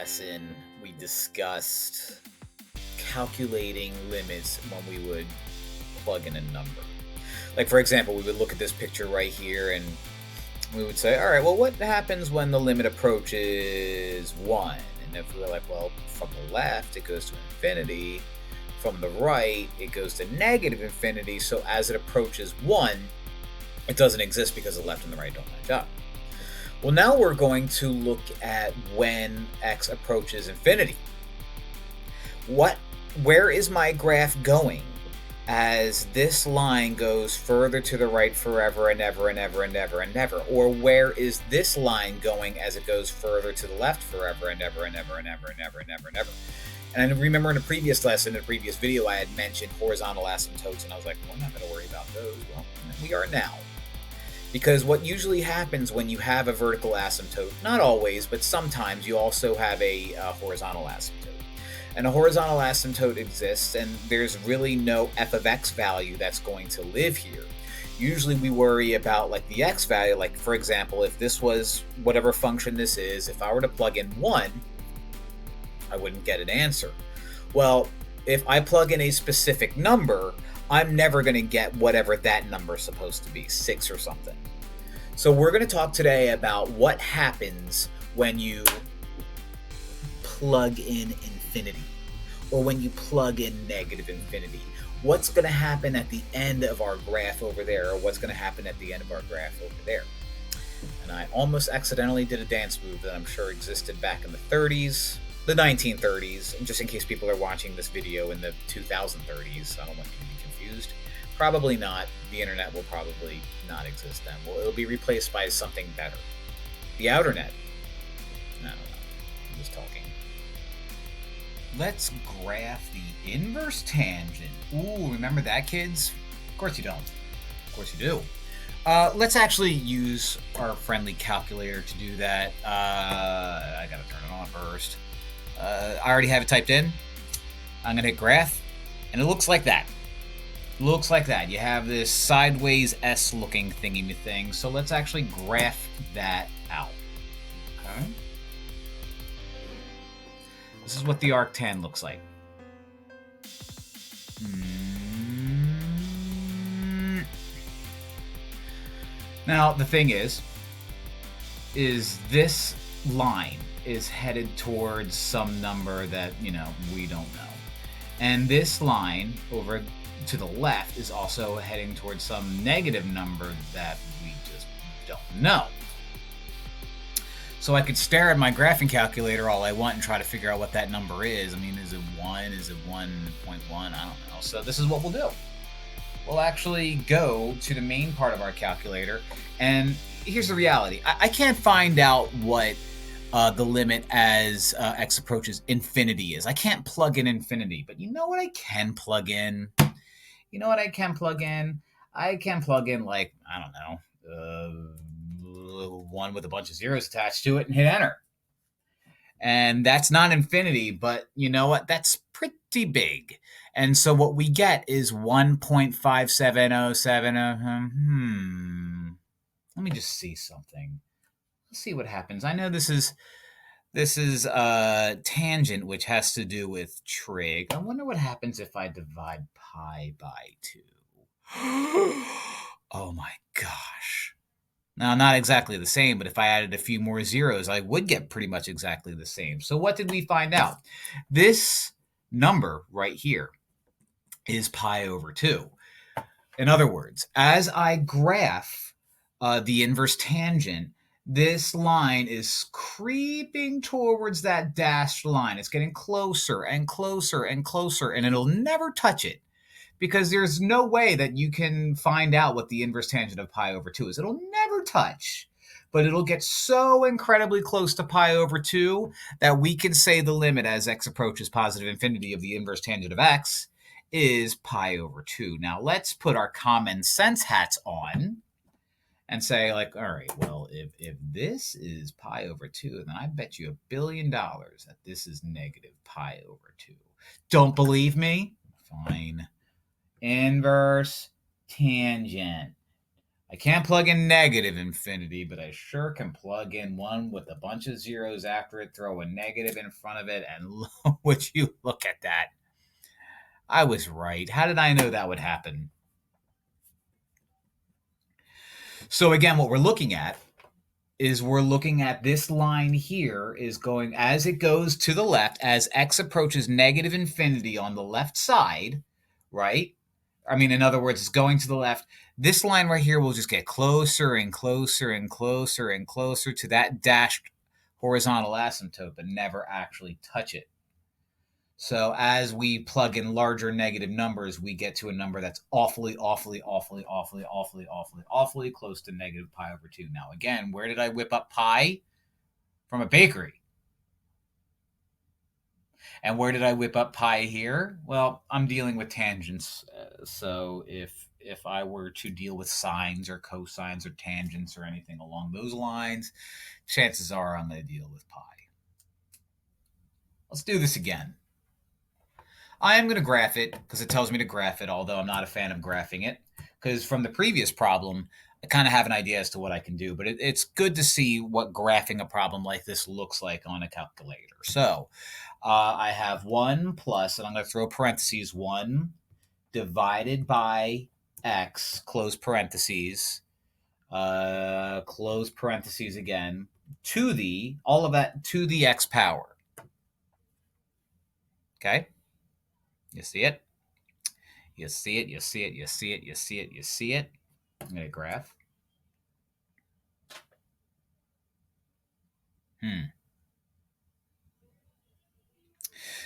lesson, we discussed calculating limits when we would plug in a number. Like, for example, we would look at this picture right here and we would say, all right, well, what happens when the limit approaches 1? And if we were like, well, from the left, it goes to infinity. From the right, it goes to negative infinity. So as it approaches 1, it doesn't exist because the left and the right don't match up. Well, now we're going to look at when x approaches infinity. Where is my graph going as this line goes further to the right forever and ever and ever and ever and ever? Or where is this line going as it goes further to the left forever and ever and ever and ever and ever and ever and ever? And I remember in a previous lesson, in a previous video, I had mentioned horizontal asymptotes, and I was like, well, I'm not going to worry about those. Well, we are now. Because what usually happens when you have a vertical asymptote, not always, but sometimes you also have a horizontal asymptote. And a horizontal asymptote exists, and there's really no f of x value that's going to live here. Usually we worry about like the x value, like for example, if this was whatever function this is, if I were to plug in 1, I wouldn't get an answer. Well, if I plug in a specific number, I'm never going to get whatever that number is supposed to be, 6 or something. So we're going to talk today about what happens when you plug in infinity, or when you plug in negative infinity. What's going to happen at the end of our graph over there, or what's going to happen at the end of our graph over there? And I almost accidentally did a dance move that I'm sure existed back in the 30s, the 1930s, and just in case people are watching this video in the 2030s, I don't want you to be confused. Probably not. The internet will probably not exist then. Well, it'll be replaced by something better. The outer net. I don't know. I'm just talking. Let's graph the inverse tangent. Ooh, remember that, kids? Of course you don't. Of course you do. Let's actually use our friendly calculator to do that. I gotta turn it on first. I already have it typed in. I'm gonna hit graph, and it looks like that. Looks like that. You have this sideways S-looking thingy-thing. So let's actually graph that out. Okay. This is what the arctan looks like. Now, the thing is this line is headed towards some number that, we don't know. And this line over to the left is also heading towards some negative number that we just don't know. So I could stare at my graphing calculator all I want and try to figure out what that number is. I mean, is it 1? Is it 1.1? I don't know. So this is what we'll do. We'll actually go to the main part of our calculator, and here's the reality. I can't find out what the limit as x approaches infinity is. I can't plug in infinity, but you know what I can plug in? I can plug in, like, I don't know, 1 with a bunch of zeros attached to it and hit enter. And that's not infinity, but you know what? That's pretty big. And so what we get is 1.5707. Let me just see something. Let's see what happens. I know this is tangent, which has to do with trig. I wonder what happens if I divide pi by 2. Oh my gosh. Now, not exactly the same, but if I added a few more zeros, I would get pretty much exactly the same. So what did we find out? This number right here is pi over 2. In other words, as I graph the inverse tangent, this line is creeping towards that dashed line. It's getting closer and closer and closer, and it'll never touch it, because there's no way that you can find out what the inverse tangent of pi over 2 is. It'll never touch, but it'll get so incredibly close to pi over 2 that we can say the limit as x approaches positive infinity of the inverse tangent of x is pi over 2. Now let's put our common sense hats on and say, like, all right, well, if this is pi over 2, then I bet you $1 billion that this is negative pi over 2. Don't believe me? Fine. Inverse tangent I can't plug in negative infinity, but I sure can plug in one with a bunch of zeros after it, throw a negative in front of it, and would you look at that? I was right. How did I know that would happen? So again, what we're looking at is we're looking at this line here is going as it goes to the left, as x approaches negative infinity on the left side, right? I mean, in other words, it's going to the left. This line right here will just get closer and closer and closer and closer to that dashed horizontal asymptote, but never actually touch it. So as we plug in larger negative numbers, we get to a number that's awfully close to negative pi over 2. Now, again, where did I whip up pi? From a bakery. And where did I whip up pi here? Well, I'm dealing with tangents. So if I were to deal with sines or cosines or tangents or anything along those lines, chances are I'm going to deal with pi. Let's do this again. I am going to graph it because it tells me to graph it, although I'm not a fan of graphing it, because from the previous problem, I kind of have an idea as to what I can do, but it's good to see what graphing a problem like this looks like on a calculator. So I have 1 plus, and I'm going to throw parentheses, 1 divided by x, close parentheses, close parentheses again, to the, all of that to the x power. Okay? You see it? You see it, you see it, you see it, you see it, you see it. I'm going to graph.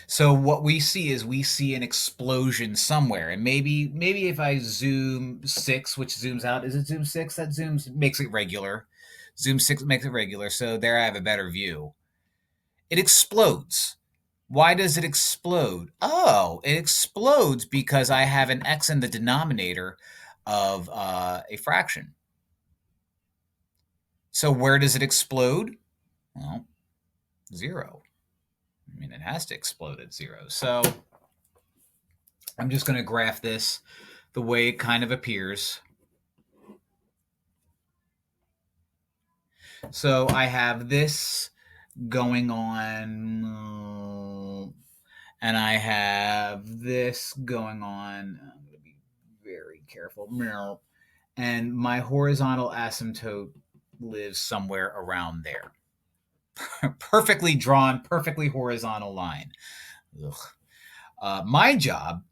So what we see is we see an explosion somewhere. And maybe if I zoom 6, which zooms out, is it zoom 6? That zooms, makes it regular. Zoom 6 makes it regular. So there I have a better view. It explodes. Why does it explode? Oh, it explodes because I have an x in the denominator of a fraction. So where does it explode? Well, 0. I mean, it has to explode at 0. So I'm just going to graph this the way it kind of appears. So I have this going on, and I have this going on. I'm going to be very careful. And my horizontal asymptote lives somewhere around there. Perfectly drawn, perfectly horizontal line. My job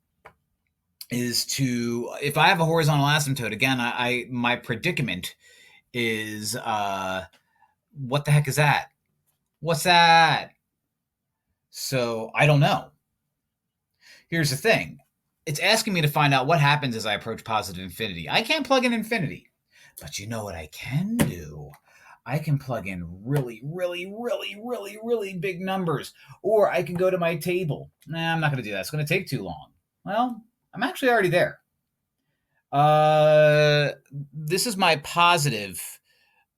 is to, if I have a horizontal asymptote, again, my predicament is, what the heck is that? What's that? So I don't know. Here's the thing. It's asking me to find out what happens as I approach positive infinity. I can't plug in infinity. But you know what I can do? I can plug in really big numbers. Or I can go to my table. Nah, I'm not going to do that. It's going to take too long. Well, I'm actually already there. This is my positive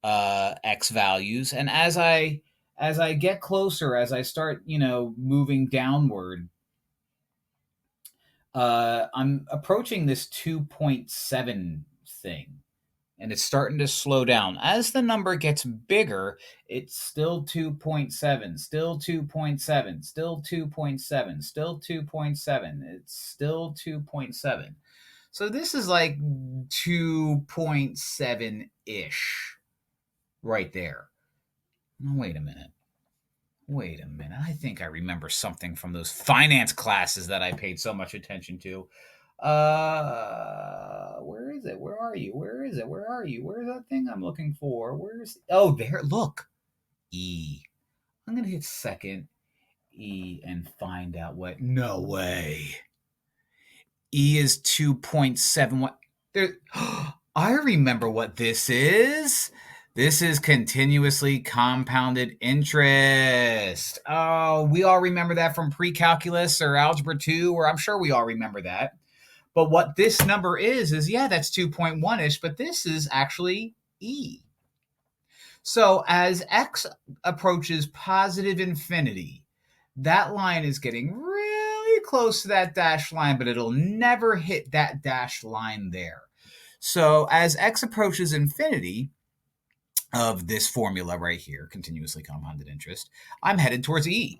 x values, and as I get closer, as I start, moving downward, I'm approaching this 2.7 thing, and it's starting to slow down. As the number gets bigger, it's still 2.7, still 2.7, still 2.7, still 2.7. It's still 2.7. So this is like 2.7-ish right there. Wait a minute. I think I remember something from those finance classes that I paid so much attention to. Where is it? Where are you? Where is it? Where are you? Where's that thing I'm looking for? Where's, oh, there, look. E. I'm going to hit second E and find out what, no way. E is 2.71. There, I remember what this is. This is continuously compounded interest. Oh, we all remember that from pre-calculus or algebra 2, or I'm sure we all remember that. But what this number is, yeah, that's 2.1-ish, but this is actually E. So as x approaches positive infinity, that line is getting really close to that dashed line, but it'll never hit that dashed line there. So as x approaches infinity of this formula right here, continuously compounded interest, I'm headed towards e.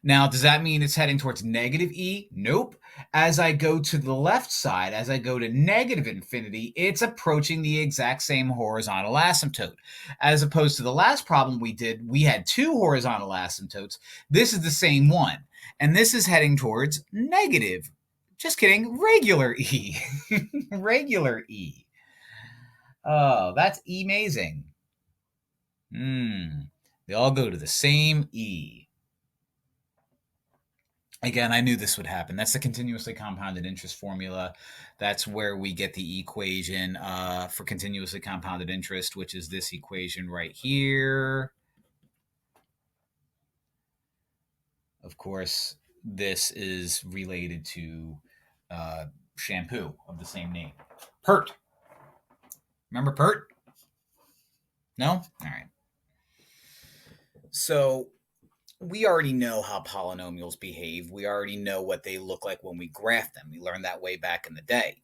Now, does that mean it's heading towards negative e? Nope. As I go to the left side, as I go to negative infinity, it's approaching the exact same horizontal asymptote. As opposed to the last problem we did, we had two horizontal asymptotes. This is the same one. And this is heading towards negative. Just kidding, regular e. Regular e. Oh, that's amazing. They all go to the same e. Again, I knew this would happen. That's the continuously compounded interest formula. That's where we get the equation for continuously compounded interest, which is this equation right here. Of course, this is related to shampoo of the same name. Pert. Remember Pert? No? All right. So we already know how polynomials behave. We already know what they look like when we graph them. We learned that way back in the day.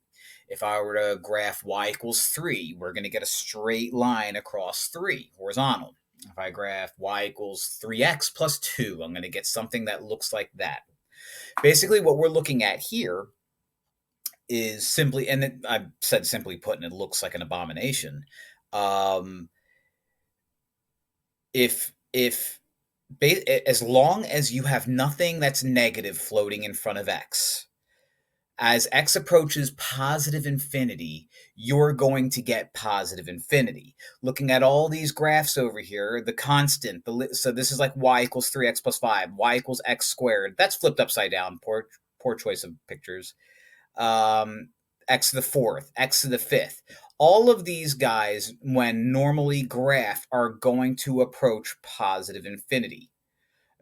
If I were to graph y equals 3, we're going to get a straight line across 3, horizontal. If I graph y equals 3x plus 2, I'm going to get something that looks like that. Basically, what we're looking at here is simply, and I've said simply put, and it looks like an abomination. As long as you have nothing that's negative floating in front of x, as x approaches positive infinity, you're going to get positive infinity. Looking at all these graphs over here, the constant, so this is like y equals 3x plus 5, y equals x squared. That's flipped upside down. Poor choice of pictures. X to the fourth, x to the fifth. All of these guys, when normally graphed, are going to approach positive infinity.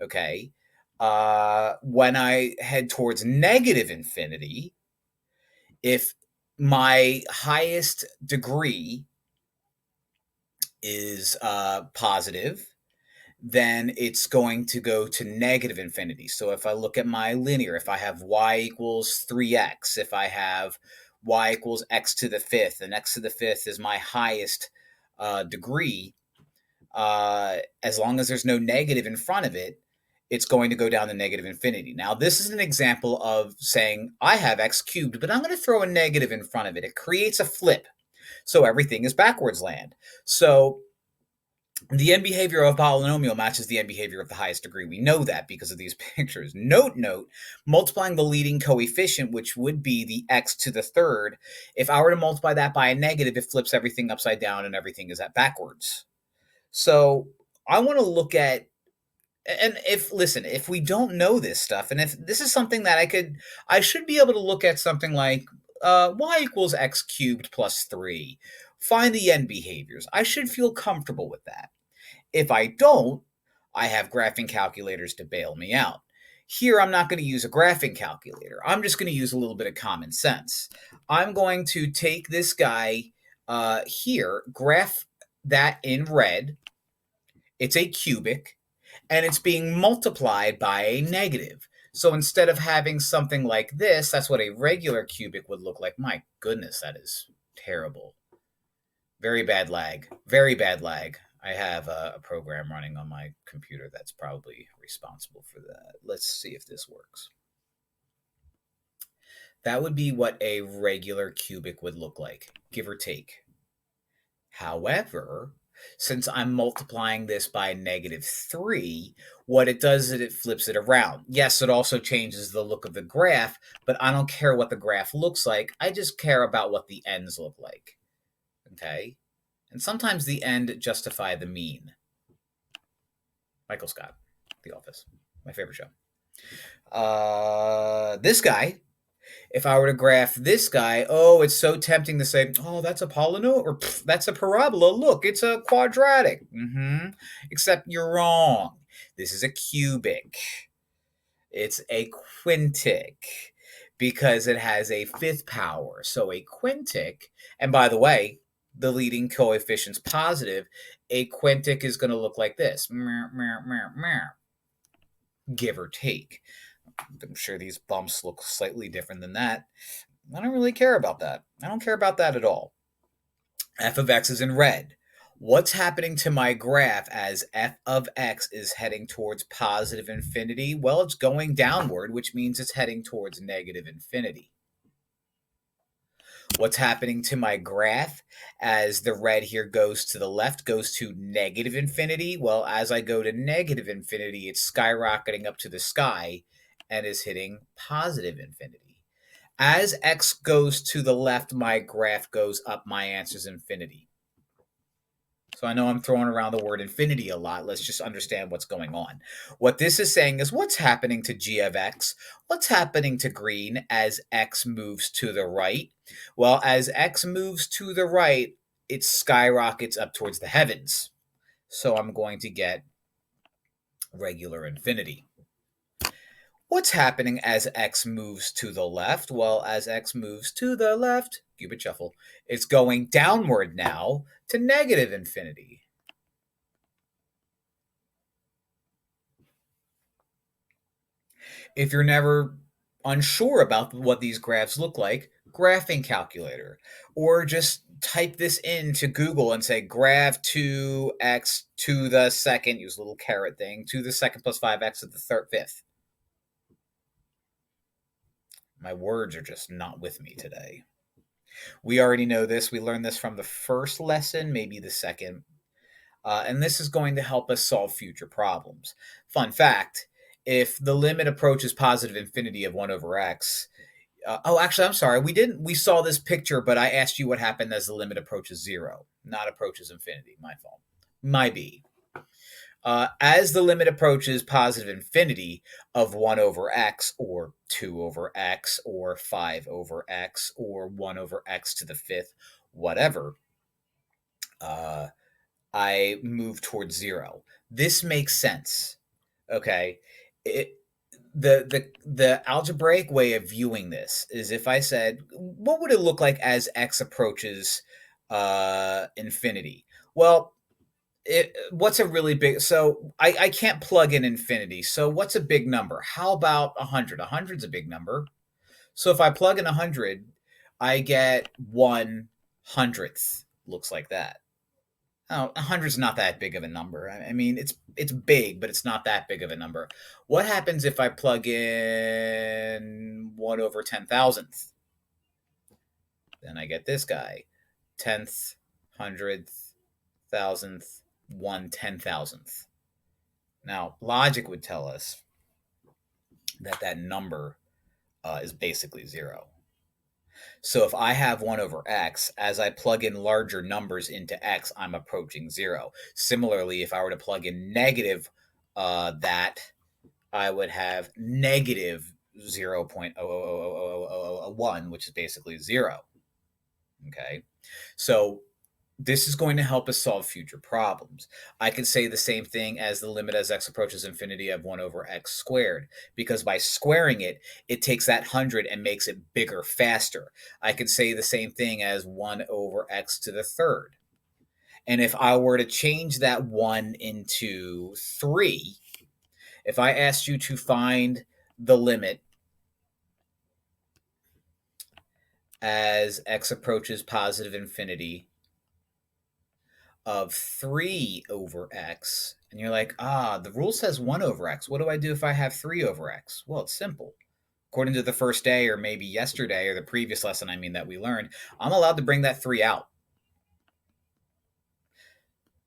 Okay. When I head towards negative infinity, if my highest degree is positive, then it's going to go to negative infinity. So if I look at my linear, if I have y equals 3x, if I have y equals x to the fifth, and x to the fifth is my highest degree, as long as there's no negative in front of it, it's going to go down to negative infinity. Now, this is an example of saying I have x cubed, but I'm going to throw a negative in front of it. It creates a flip. So everything is backwards land. So the end behavior of a polynomial matches the end behavior of the highest degree. We know that because of these pictures. Note, multiplying the leading coefficient, which would be the x to the third, if I were to multiply that by a negative, it flips everything upside down and everything is at backwards. So I want to look at, and if we don't know this stuff, and if this is something that I should be able to look at something like y equals x cubed plus 3. Find the end behaviors. I should feel comfortable with that. If I don't, I have graphing calculators to bail me out. Here, I'm not going to use a graphing calculator. I'm just going to use a little bit of common sense. I'm going to take this guy here, graph that in red. It's a cubic, and it's being multiplied by a negative. So instead of having something like this, that's what a regular cubic would look like. My goodness, that is terrible. Very bad lag. Very bad lag. I have a program running on my computer that's probably responsible for that. Let's see if this works. That would be what a regular cubic would look like, give or take. However, since I'm multiplying this by -3, what it does is it flips it around. Yes, it also changes the look of the graph, but I don't care what the graph looks like. I just care about what the ends look like. Okay? And sometimes the end justify the mean. Michael Scott, The Office, my favorite show. This guy, if I were to graph this guy, oh, it's so tempting to say, oh, that's a polynomial, or that's a parabola. Look, it's a quadratic. Except you're wrong. This is a cubic. It's a quintic because it has a fifth power. So a quintic, and by the way, the leading coefficient's positive, a quintic is going to look like this. Give or take. I'm sure these bumps look slightly different than that. I don't really care about that. I don't care about that at all. F of x is in red. What's happening to my graph as f of x is heading towards positive infinity? Well, it's going downward, which means it's heading towards negative infinity. What's happening to my graph as the red here goes to the left, goes to negative infinity? Well, as I go to negative infinity, it's skyrocketing up to the sky and is hitting positive infinity. As x goes to the left, my graph goes up. My answer is infinity. So I know I'm throwing around the word infinity a lot. Let's just understand what's going on. What this is saying is what's happening to g of x? What's happening to green as x moves to the right? Well, as x moves to the right, it skyrockets up towards the heavens. So I'm going to get regular infinity. What's happening as x moves to the left? Well, as x moves to the left, Cupid shuffle, it's going downward now to negative infinity. If you're never unsure about what these graphs look like, graphing calculator, or just type this into Google and say graph 2x to the second, use a little caret thing, to the second plus 5x to the third, fifth. My words are just not with me today. We already know this. We learned this from the first lesson, maybe the second. And this is going to help us solve future problems. Fun fact, if the limit approaches positive infinity of 1 over x, actually, I'm sorry. We saw this picture, but I asked you what happened as the limit approaches 0, not approaches infinity. My fault. My B. As the limit approaches positive infinity of 1 over x, or 2 over x, or 5 over x, or 1 over x to the fifth, whatever, I move towards 0. This makes sense. Okay. The algebraic way of viewing this is if I said, what would it look like as x approaches infinity? Well, what's a really big, so I can't plug in infinity. So what's a big number? How about 100? 100's a big number. So if I plug in 100, I get 1/100th. Looks like that. Oh, 100's not that big of a number. I mean, it's big, but it's not that big of a number. What happens if I plug in 1 over 10,000th? Then I get this guy. 10th, 100th, 1000th, 1/10,000th. Now, logic would tell us that that number is basically 0. So if I have 1 over x, as I plug in larger numbers into x, I'm approaching 0. Similarly, if I were to plug in negative that, I would have negative 0.00001, which is basically 0. Okay. So this is going to help us solve future problems. I can say the same thing as the limit as x approaches infinity of 1 over x squared, because by squaring it, it takes that 100 and makes it bigger faster. I could say the same thing as 1 over x to the third. And if I were to change that 1 into 3, if I asked you to find the limit as x approaches positive infinity of 3 over x, and you're like, the rule says 1 over x. What do I do if I have 3 over x? Well, it's simple. According to the first day, or maybe yesterday, or the previous lesson, that we learned, I'm allowed to bring that 3 out.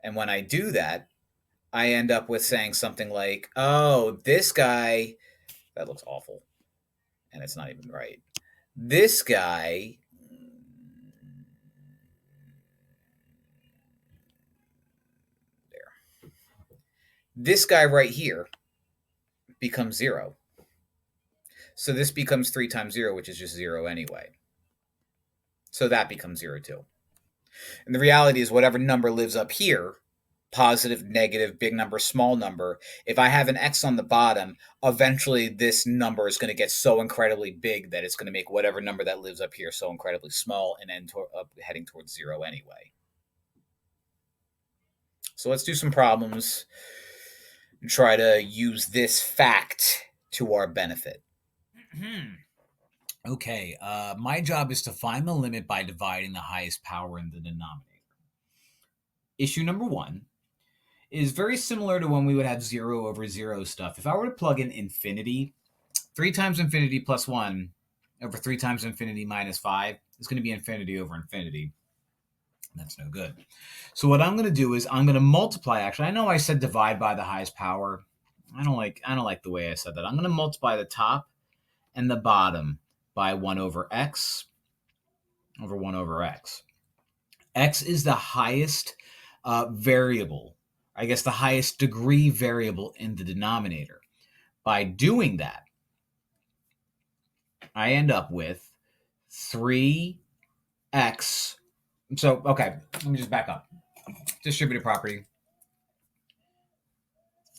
And when I do that, I end up with saying something like, oh, this guy, that looks awful, and it's not even right. This guy, this guy right here becomes 0. So this becomes 3 times 0, which is just 0 anyway. So that becomes 0 too. And the reality is whatever number lives up here, positive, negative, big number, small number, if I have an x on the bottom, eventually this number is going to get so incredibly big that it's going to make whatever number that lives up here so incredibly small and end up heading towards 0 anyway. So let's do some problems and try to use this fact to our benefit. Okay, my job is to find the limit by dividing the highest power in the denominator. Issue number 1 is very similar to when we would have 0 over 0 stuff. If I were to plug in infinity, 3 times infinity plus 1 over 3 times infinity minus 5 is going to be infinity over infinity. That's no good. So what I'm going to do is I'm going to multiply. Actually, I know I said divide by the highest power. I don't like the way I said that. I'm going to multiply the top and the bottom by 1 over x over 1 over x. X is the highest variable, I guess the highest degree variable in the denominator. By doing that, I end up with 3x. So, okay, let me just back up. Distributive property.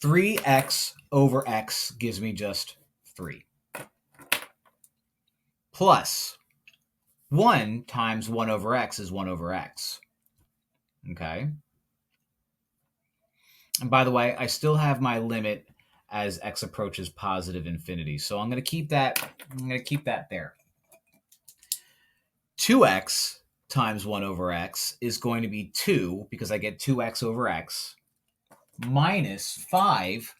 3x over x gives me just 3. Plus 1 times 1 over x is 1 over x. Okay. And by the way, I still have my limit as x approaches positive infinity. So I'm going to keep that there. 2x times 1 over x is going to be 2 because I get 2x over x minus 5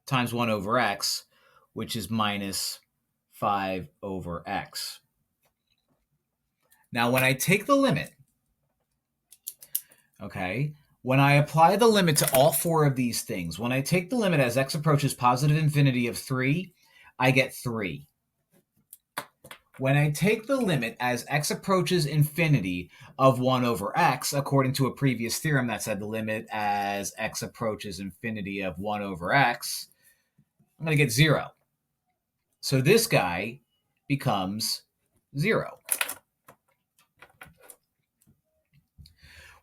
times 1 over x, which is minus 5 over x. Now, when I take the limit, okay, when I apply the limit to all 4 of these things, when I take the limit as x approaches positive infinity of 3, I get 3. When I take the limit as x approaches infinity of 1 over x, according to a previous theorem that said the limit as x approaches infinity of 1 over x, I'm going to get 0. So this guy becomes 0.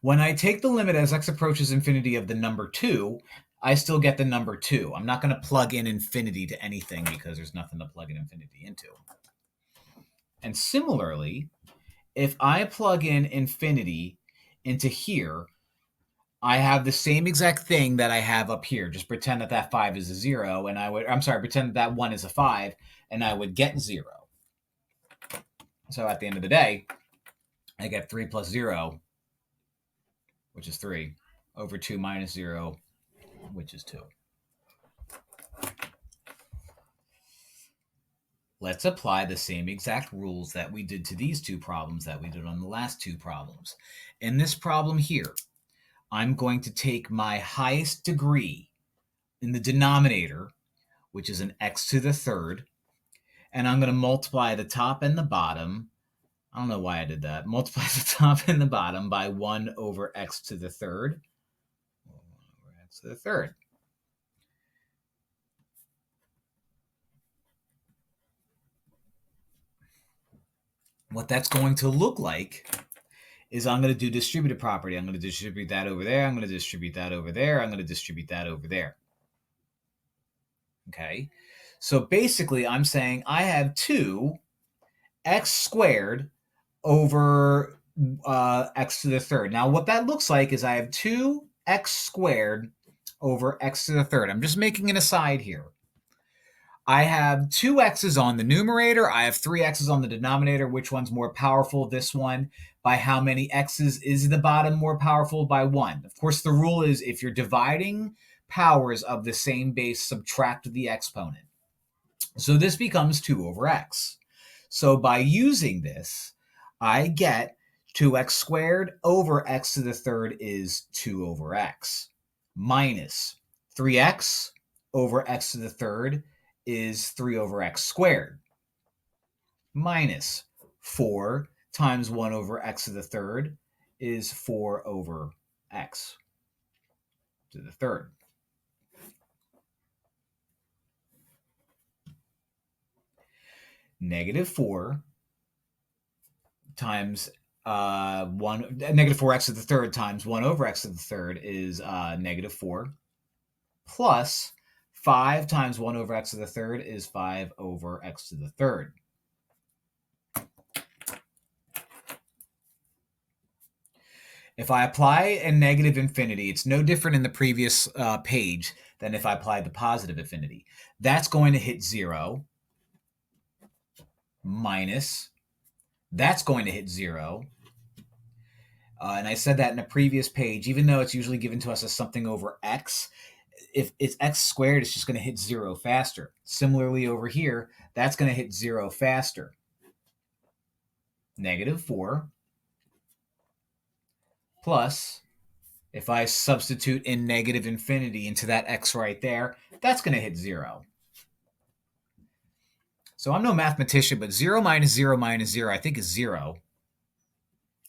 When I take the limit as x approaches infinity of the number 2, I still get the number 2. I'm not going to plug in infinity to anything because there's nothing to plug in infinity into. And similarly, if I plug in infinity into here, I have the same exact thing that I have up here. Just pretend that that 5 is a 0, and pretend that that 1 is a 5, and I would get 0. So at the end of the day, I get 3 plus 0, which is 3, over 2 minus 0, which is 2. Let's apply the same exact rules that we did to these 2 problems that we did on the last 2 problems. In this problem here, I'm going to take my highest degree in the denominator, which is an x to the third, and I'm going to multiply the top and the bottom. I don't know why I did that. Multiply the top and the bottom by 1 over x to the third. 1 over x to the third. What that's going to look like is I'm going to do distributive property. I'm going to distribute that over there. I'm going to distribute that over there. I'm going to distribute that over there. Okay. So basically, I'm saying I have 2x squared over x to the third. Now, what that looks like is I have 2x squared over x to the third. I'm just making an aside here. I have 2 x's on the numerator. I have 3 x's on the denominator. Which one's more powerful? This one. By how many x's is the bottom more powerful? By 1. Of course, the rule is if you're dividing powers of the same base, subtract the exponent. So this becomes 2 over x. So by using this, I get 2x squared over x to the third is 2 over x, minus 3x over x to the third is 3 over x squared, minus 4 times 1 over x to the third is 4 over x to the third. Negative 4 times negative 4x to the third times 1 over x to the third is negative 4, plus 5 times 1 over x to the third is 5 over x to the third. If I apply a negative infinity, it's no different in the previous page than if I applied the positive infinity. That's going to hit 0. minus, that's going to hit 0. And I said that in a previous page, even though it's usually given to us as something over x, if it's x squared, it's just going to hit 0 faster. Similarly over here, that's going to hit 0 faster. Negative 4 plus, if I substitute in negative infinity into that x right there, that's going to hit 0. So I'm no mathematician, but 0 minus 0 minus 0 I think is 0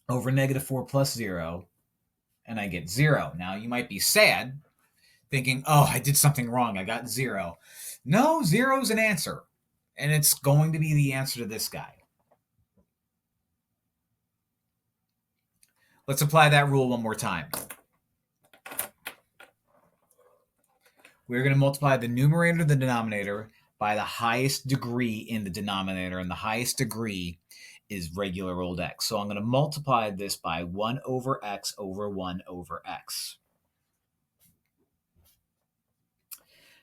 over negative 4 plus 0, and I get 0. Now you might be sad, thinking, oh, I did something wrong. I got 0. No, 0 is an answer, and it's going to be the answer to this guy. Let's apply that rule one more time. We're going to multiply the numerator and the denominator by the highest degree in the denominator, and the highest degree is regular old x. So I'm going to multiply this by 1 over x over 1 over x.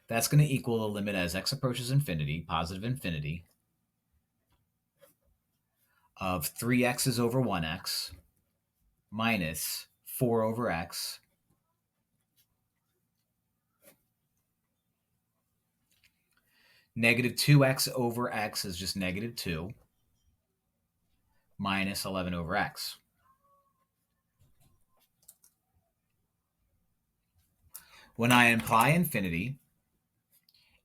That's going to equal the limit as x approaches infinity, positive infinity, of 3x's over 1x minus 4 over x negative 2x over x is just negative 2 minus 11 over x. When I imply infinity,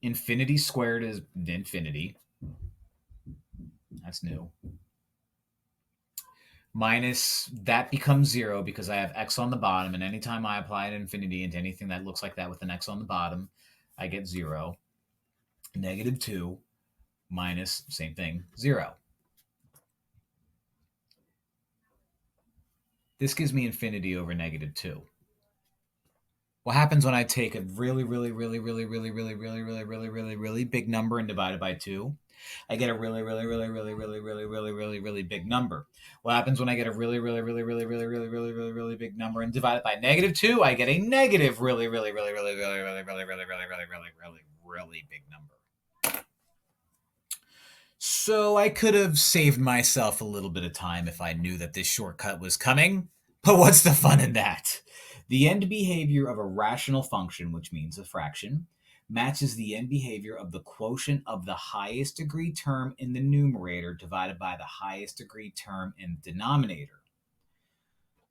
infinity squared is infinity. That's new. Minus, that becomes 0 because I have x on the bottom, and anytime I apply an infinity into anything that looks like that with an x on the bottom, I get 0. Negative 2 minus, same thing, 0. This gives me infinity over negative 2. What happens when I take a really big number and divide it by 2? I get a really big number. What happens when I get a really big number and divide it by negative 2? I get a negative really big number. So I could have saved myself a little bit of time if I knew that this shortcut was coming. But what's the fun in that? The end behavior of a rational function, which means a fraction, matches the end behavior of the quotient of the highest degree term in the numerator divided by the highest degree term in the denominator.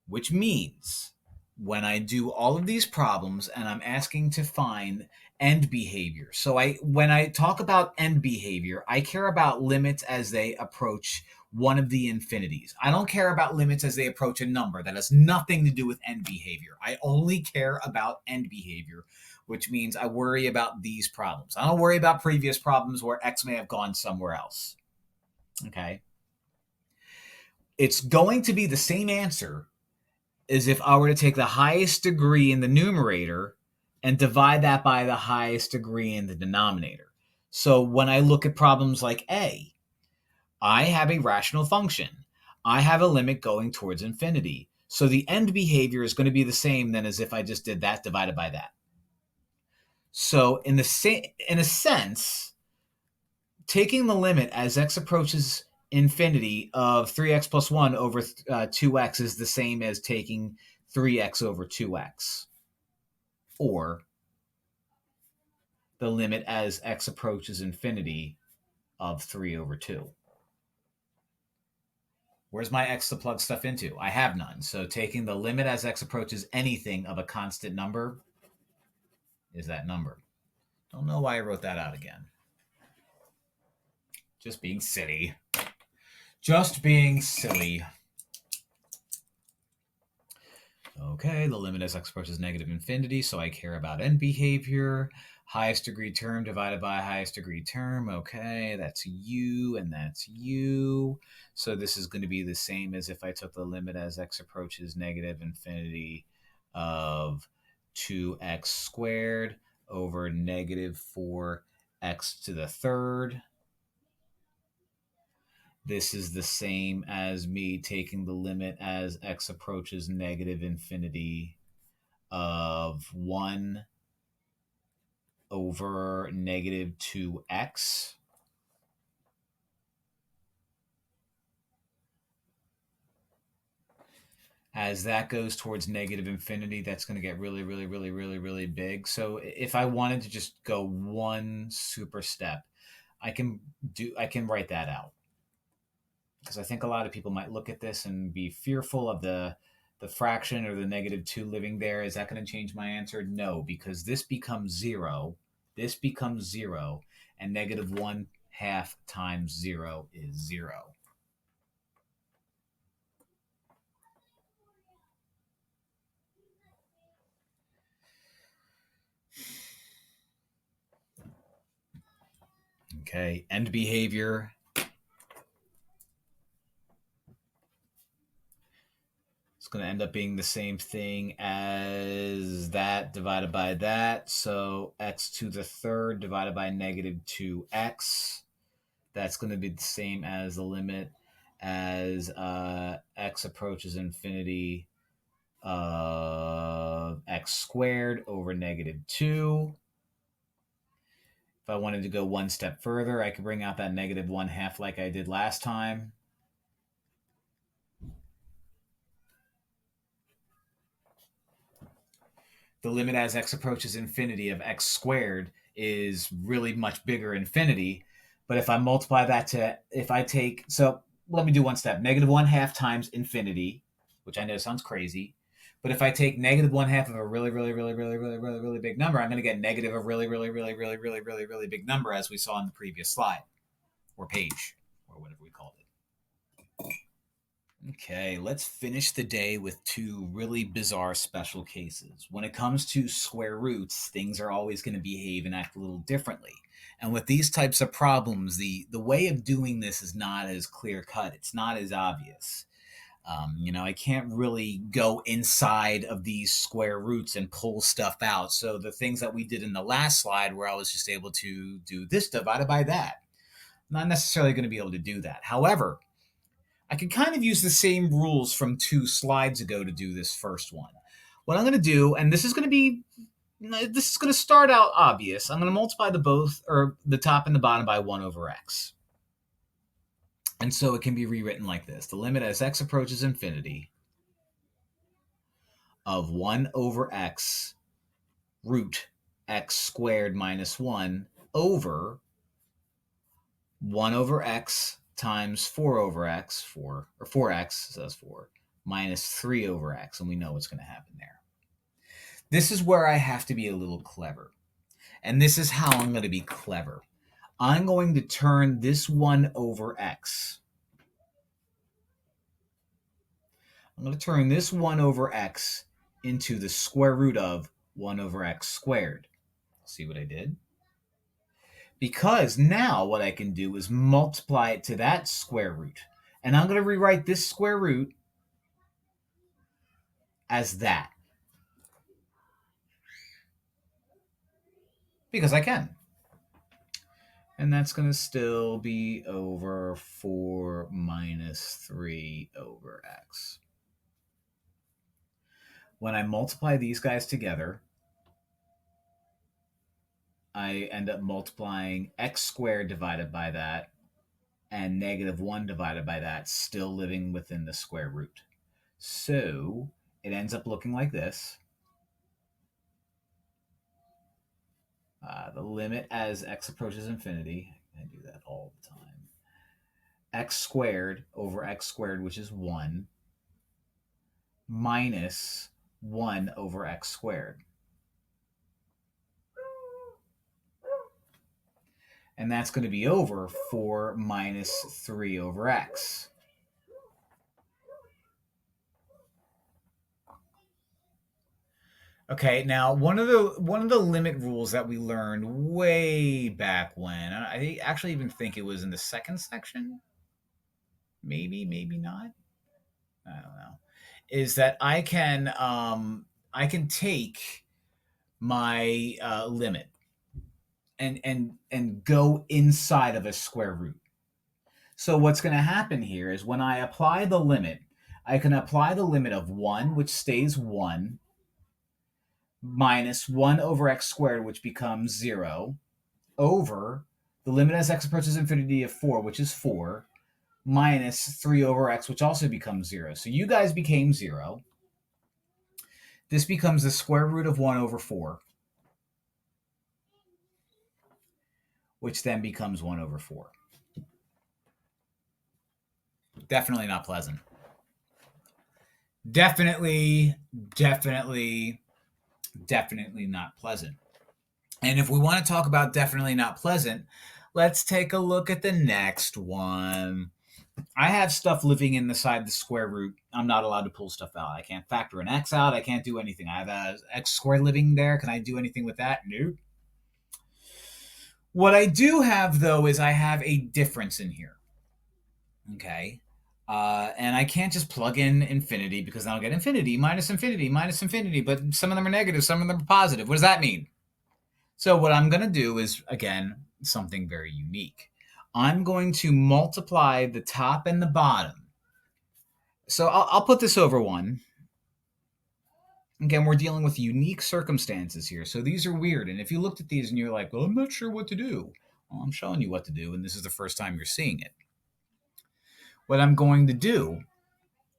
Which means when I do all of these problems and I'm asking to find end behavior. So when I talk about end behavior, I care about limits as they approach one of the infinities. I don't care about limits as they approach a number. That has nothing to do with end behavior. I only care about end behavior, which means I worry about these problems. I don't worry about previous problems where x may have gone somewhere else. Okay? It's going to be the same answer as if I were to take the highest degree in the numerator and divide that by the highest degree in the denominator. So when I look at problems like A, I have a rational function. I have a limit going towards infinity. So the end behavior is going to be the same then as if I just did that divided by that. So in a sense, taking the limit as x approaches infinity of 3x plus 1 over 2x is the same as taking 3x over 2x. Or the limit as x approaches infinity of 3 over 2. Where's my x to plug stuff into? I have none. So taking the limit as x approaches anything of a constant number is that number. Don't know why I wrote that out again. Just being silly. Just being silly. Okay, the limit as x approaches negative infinity, so I care about end behavior. Highest degree term divided by highest degree term. Okay, that's u and that's u. So this is going to be the same as if I took the limit as x approaches negative infinity of 2x squared over negative 4x to the third. This is the same as me taking the limit as x approaches negative infinity of 1 over negative 2x. As that goes towards negative infinity, that's going to get really, really, really, really, really big. So if I wanted to just go one super step, I can write that out. Because I think a lot of people might look at this and be fearful of the fraction or the -2 living there. Is that going to change my answer? No, because this becomes 0. This becomes 0. And -1/2 times 0 is 0. Okay, end behavior. It's going to end up being the same thing as that divided by that. So x to the third divided by -2x. That's going to be the same as the limit as x approaches infinity of x squared over -2. If I wanted to go one step further, I could bring out that -1/2 like I did last time. The limit as x approaches infinity of x squared is really much bigger infinity. But if I multiply that to, so let me do one step. -1/2 times infinity, which I know sounds crazy. But if I take -1/2 of a really, really, really, really, really, really, really big number, I'm going to get negative a really, really, really, really, really, really, really big number, as we saw in the previous slide or page or whatever we called it. Okay, let's finish the day with 2 really bizarre special cases. When it comes to square roots, things are always going to behave and act a little differently. And with these types of problems, the way of doing this is not as clear cut. It's not as obvious. I can't really go inside of these square roots and pull stuff out. So the things that we did in the last slide, where I was just able to do this divided by that, I'm not necessarily going to be able to do that. However, I can kind of use the same rules from 2 slides ago to do this first one. What I'm going to do, and this is going to start out obvious. I'm going to multiply the top and the bottom by 1 over x. And so it can be rewritten like this. The limit as x approaches infinity of 1 over x root x squared minus 1 over 1 over x times 4 over x, 4x, so that's 4, minus 3 over x, and we know what's going to happen there. This is where I have to be a little clever. And this is how I'm going to be clever. I'm going to turn this 1 over x. I'm going to turn this 1 over x into the square root of 1 over x squared. See what I did? Because now what I can do is multiply it to that square root. And I'm going to rewrite this square root as that. Because I can. And that's going to still be over 4 minus 3 over x. When I multiply these guys together, I end up multiplying x squared divided by that and -1 divided by that, still living within the square root. So it ends up looking like this. The limit as x approaches infinity, I do that all the time, x squared over x squared, which is 1, minus 1 over x squared. And that's going to be over 4 minus 3 over x. Okay, now one of the limit rules that we learned way back when, I actually even think it was in the second section, maybe not, I don't know, is that I can take my limit and go inside of a square root. So what's going to happen here is when I apply the limit, I can apply the limit of 1, which stays 1, minus 1 over x squared, which becomes 0, over the limit as x approaches infinity of 4, which is 4, minus 3 over x, which also becomes 0. So you guys became 0. this becomes the square root of 1 over 4, which then becomes 1 over 4. Definitely not pleasant. Definitely not pleasant. And if we want to talk about definitely not pleasant, let's take a look at the next one. I have stuff living inside the square root. I'm not allowed to pull stuff out. I can't factor an x out. I can't do anything. I have a x squared living there. Can I do anything with that? Nope. What I do have, though, is I have a difference in here. Okay. And I can't just plug in infinity because then I'll get infinity, minus infinity, minus infinity. But some of them are negative, some of them are positive. What does that mean? So what I'm going to do is, again, something very unique. I'm going to multiply the top and the bottom. So I'll put this over 1. Again, we're dealing with unique circumstances here. So these are weird. And if you looked at these and you're like, well, I'm not sure what to do. Well, I'm showing you what to do, and this is the first time you're seeing it. What I'm going to do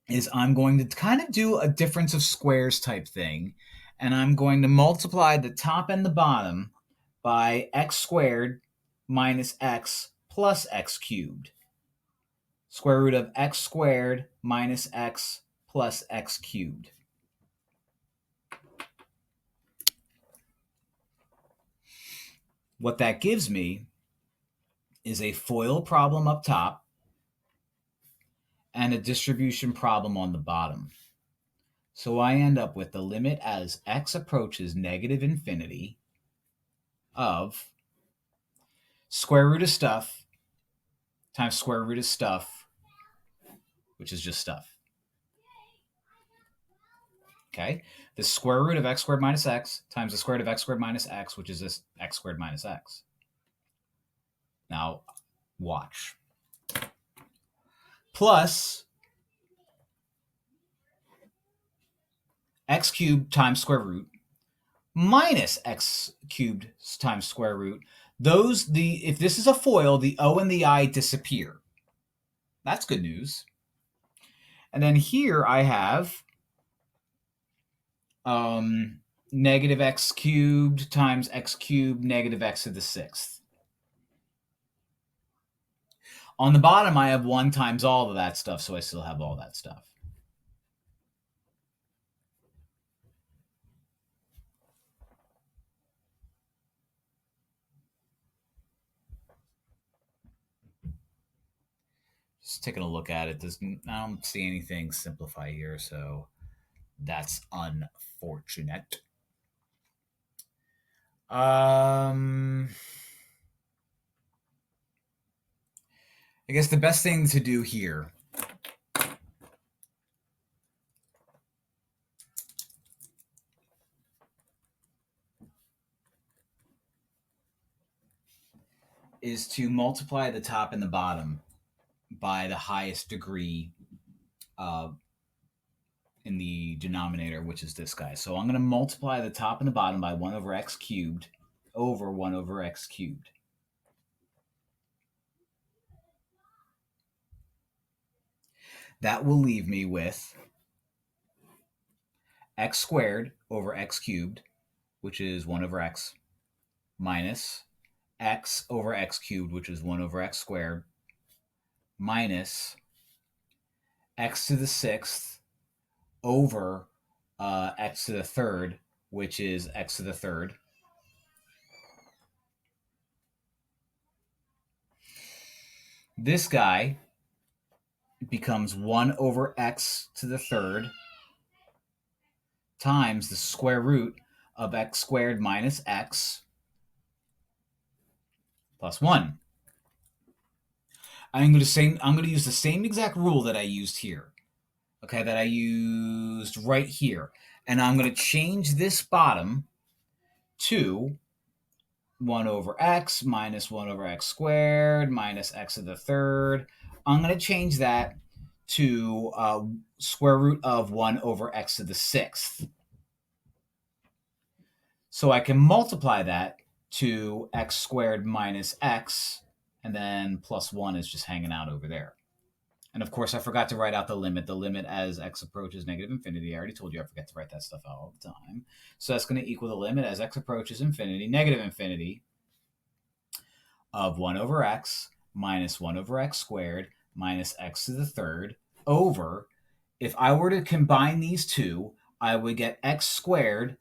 is I'm going to kind of do a difference of squares type thing. And I'm going to multiply the top and the bottom by x squared minus x plus x cubed. Square root of x squared minus x plus x cubed. What that gives me is a FOIL problem up top and a distribution problem on the bottom. So I end up with the limit as x approaches negative infinity of square root of stuff times square root of stuff, which is just stuff. Okay? The square root of x squared minus x times the square root of x squared minus x, which is this x squared minus x. Now, watch. Plus x cubed times square root minus x cubed times square root. If this is a FOIL, the O and the I disappear. That's good news. And then here I have negative x cubed times x cubed negative x to the 6th. On the bottom, I have 1 times all of that stuff, so I still have all that stuff. Just taking a look at it. I don't see anything simplify here, so that's unfortunate. I guess the best thing to do here is to multiply the top and the bottom by the highest degree in the denominator, which is this guy. So I'm going to multiply the top and the bottom by 1 over x cubed over 1 over x cubed. That will leave me with x squared over x cubed, which is 1 over x, minus x over x cubed, which is 1 over x squared, minus x to the 6th over x to the 3rd, which is x to the 3rd. This guy becomes 1 over x to the 3rd times the square root of x squared minus x plus 1. I'm going to use the same exact rule that I used here. Okay, that I used right here. And I'm going to change this bottom to 1 over x minus 1 over x squared minus x to the 3rd. I'm going to change that to square root of 1 over x to the 6th. So I can multiply that to x squared minus x, and then plus 1 is just hanging out over there. And of course, I forgot to write out the limit. The limit as x approaches negative infinity. I already told you I forget to write that stuff out all the time. So that's going to equal the limit as x approaches infinity, negative infinity, of 1 over x minus 1 over x squared minus x to the third over, if I were to combine these two, I would get x squared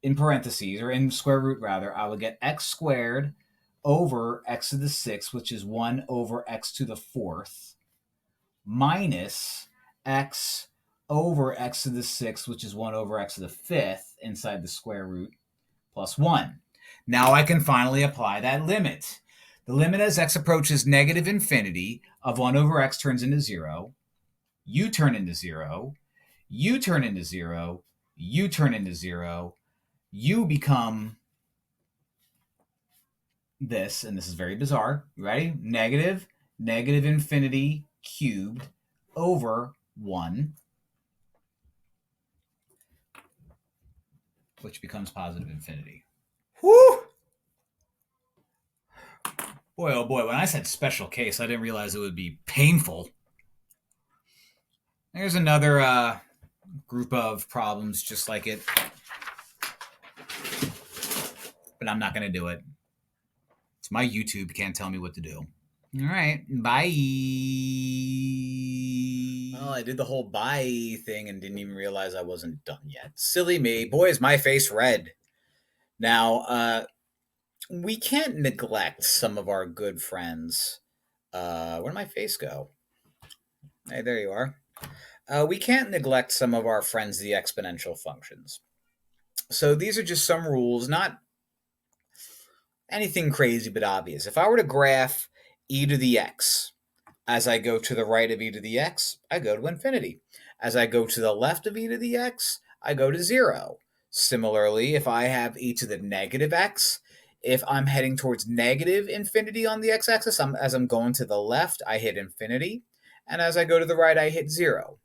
in parentheses, or in square root rather, I would get x squared over x to the sixth, which is 1 over x to the fourth, minus x over x to the sixth, which is 1 over x to the fifth, inside the square root, plus 1. Now I can finally apply that limit. The limit as x approaches negative infinity of 1 over x turns into 0. You turn into 0. You turn into 0. You turn into 0. You become this, and this is very bizarre. You ready? Negative infinity cubed over 1, which becomes positive infinity. Whew! Boy, oh boy, when I said special case, I didn't realize it would be painful. There's another group of problems just like it. But I'm not going to do it. It's my YouTube. You can't tell me what to do. All right. Bye. Well, I did the whole bye thing and didn't even realize I wasn't done yet. Silly me. Boy, is my face red. Now, we can't neglect some of our good friends. Where'd my face go? Hey, there you are. We can't neglect some of our friends, the exponential functions. So these are just some rules, not anything crazy, but obvious. If I were to graph e to the x, as I go to the right of e to the x, I go to infinity. As I go to the left of e to the x, I go to 0. Similarly, if I have e to the negative x, if I'm heading towards negative infinity on the x-axis, as I'm going to the left, I hit infinity. And as I go to the right, I hit 0.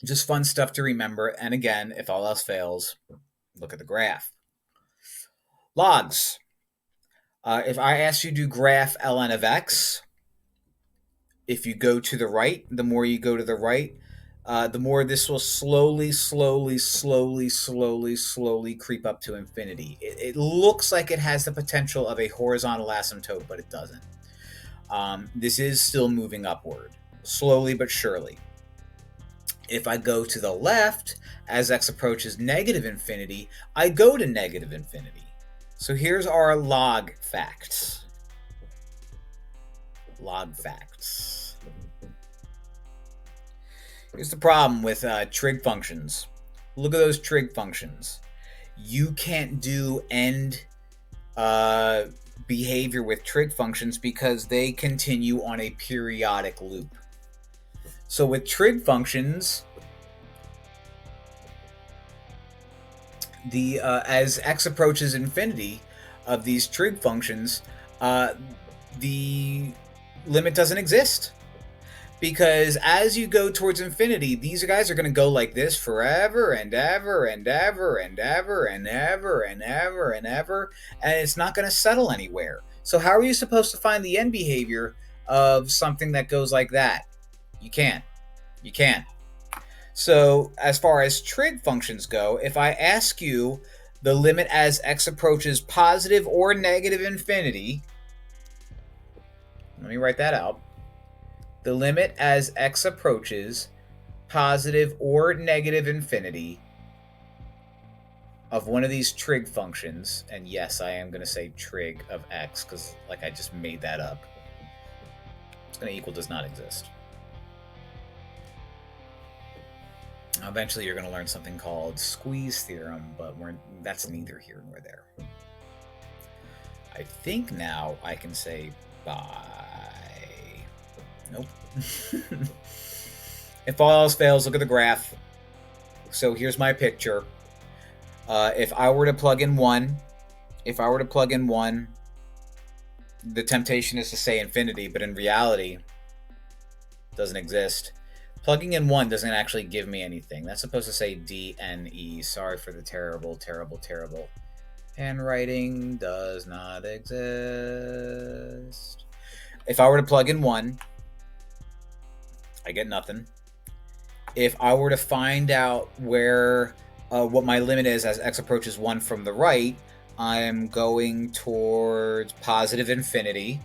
Just fun stuff to remember. And again, if all else fails, look at the graph. Logs. If I ask you to graph ln of x, if you go to the right, the more you go to the right, the more this will slowly creep up to infinity. It looks like it has the potential of a horizontal asymptote, but it doesn't. This is still moving upward, slowly but surely. If I go to the left, as x approaches negative infinity, I go to negative infinity. So here's our log facts. Log facts. Here's the problem with trig functions. Look at those trig functions. You can't do end behavior with trig functions because they continue on a periodic loop. So with trig functions, as x approaches infinity of these trig functions, the limit doesn't exist. Because as you go towards infinity, these guys are going to go like this forever and ever and ever and ever and ever and ever and ever, and it's not going to settle anywhere. So how are you supposed to find the end behavior of something that goes like that? You can't. You can't. So as far as trig functions go, if I ask you the limit as x approaches positive or negative infinity, let me write that out. The limit as x approaches positive or negative infinity of one of these trig functions, and yes, I am going to say trig of x because like I just made that up, it's going to equal does not exist. Eventually you're going to learn something called squeeze theorem, but that's neither here nor there. I think now I can say bye. Nope. If all else fails, look at the graph. So here's my picture. If I were to plug in 1, the temptation is to say infinity, but in reality, it doesn't exist. Plugging in 1 doesn't actually give me anything. That's supposed to say DNE. Sorry for the terrible handwriting. Does not exist. If I were to plug in 1, I get nothing. If I were to find out where what my limit is as x approaches 1 from the right, I'm going towards positive infinity.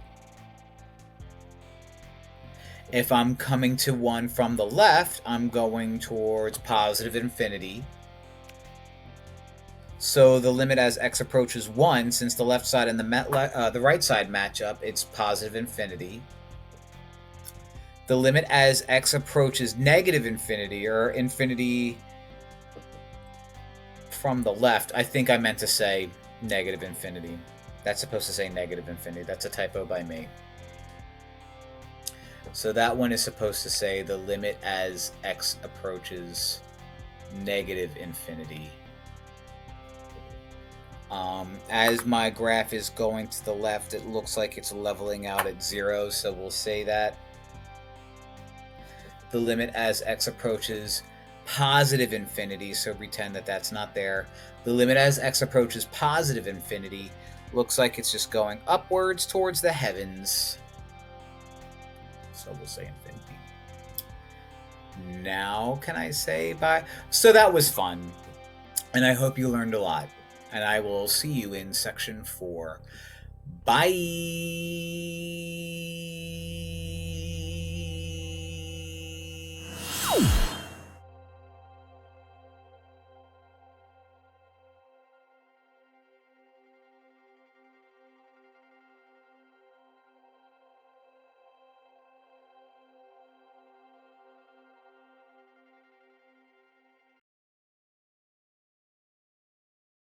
If I'm coming to 1 from the left, I'm going towards positive infinity. So the limit as x approaches 1, since the left side and the right side match up, it's positive infinity. The limit as x approaches negative infinity, or infinity from the left, I think I meant to say negative infinity. That's supposed to say negative infinity. That's a typo by me. So that one is supposed to say the limit as x approaches negative infinity. As my graph is going to the left, it looks like it's leveling out at 0, so we'll say that. The limit as x approaches positive infinity, so pretend that that's not there. The limit as x approaches positive infinity looks like it's just going upwards towards the heavens. So we'll say infinity. Now can I say bye? So that was fun, and I hope you learned a lot, and I will see you in section 4. Bye!